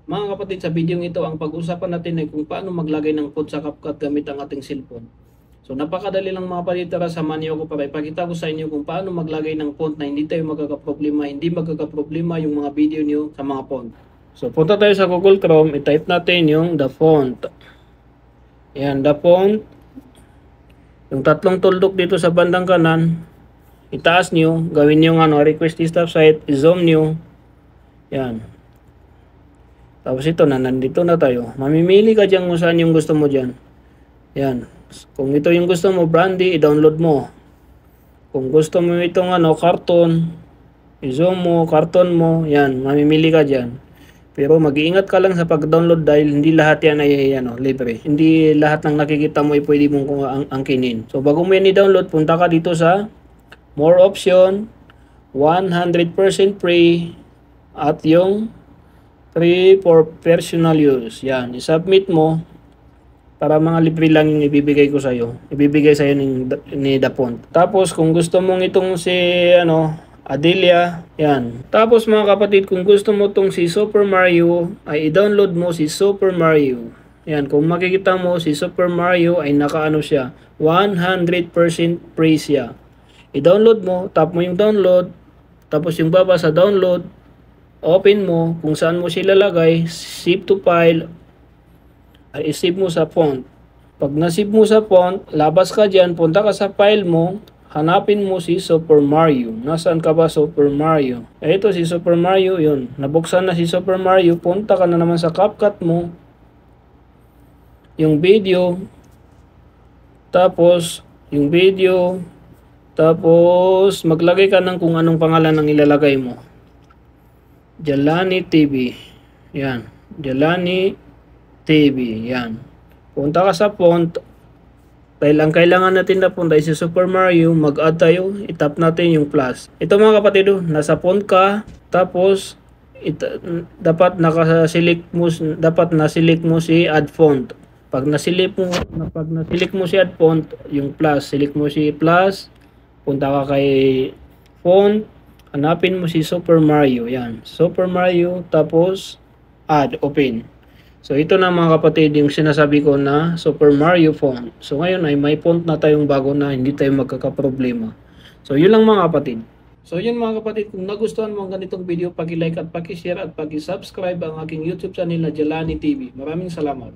Mga kapatid, sa video ito, ang pag-usapan natin ay kung paano maglagay ng font sa CapCut gamit ang ating cellphone. So napakadali lang mga kapatid, tara samahan niyo ako para ipakita ko sa inyo kung paano maglagay ng font na hindi tayo magkakaproblema, hindi magkakaproblema yung mga video niyo sa mga font. So punta tayo sa Google Chrome, i-type natin yung the font. Yan, the font. Yung tatlong tuldok dito sa bandang kanan, itaas nyo, gawin nyo request to stop site, i-zoom nyo. Yan. Tapos ito na, nandito na tayo. Mamimili ka dyan kung saan yung gusto mo dyan. Yan. Kung ito yung gusto mo, Brandy, i-download mo. Kung gusto mo itong cartoon, i-zoom mo, cartoon mo. Yan, mamimili ka dyan. Pero mag-iingat ka lang sa pag-download dahil hindi lahat yan ay libre. Hindi lahat ng nakikita mo ay pwede mong angkinin. So bago mo yan i-download, punta ka dito sa More Option, 100% free, at yung free for personal use. Yan, i-submit mo para mga libre lang yung ibibigay ko sa'yo. Ibibigay sa'yo ni The Font. Tapos kung gusto mong itong si Adelia, yan. Tapos mga kapatid, kung gusto mo itong si Super Mario, ay i-download mo si Super Mario. Yan, kung makikita mo si Super Mario ay nakaano siya, 100% free siya. I-download mo, tap mo yung download, tapos yung baba sa download, open mo, kung saan mo sila lagay, save to file, ay isave mo sa font. Pag nasave mo sa font, labas ka dyan, punta ka sa file mo, hanapin mo si Super Mario. Nasaan ka ba, Super Mario? Ito si Super Mario, yun. Nabuksan na si Super Mario, punta ka na naman sa CapCut mo, yung video, tapos yung video, tapos maglagay ka ng kung anong pangalan ang ilalagay mo. Jalani TV. Yan. Jalani TV. Yan. Punta ka sa font. Dahil ang kailangan natin na font ay si Super Mario, mag-add tayo, itap natin yung plus. Ito mga kapatid, nasa font ka, tapos dapat na-select mo si add font. Pag na-select mo si add font, yung plus, select mo si plus, punta ka kay font, hanapin mo si Super Mario, yan. Super Mario, tapos add, open. So ito na mga kapatid yung sinasabi ko na Super Mario font. So ngayon ay may font na tayong bago na hindi tayo magkakaproblema. So yun lang mga kapatid. So yun mga kapatid, kung nagustuhan mo ang ganitong video, paki-like at paki-share at paki-subscribe ang aking YouTube channel na Jalani TV. Maraming salamat.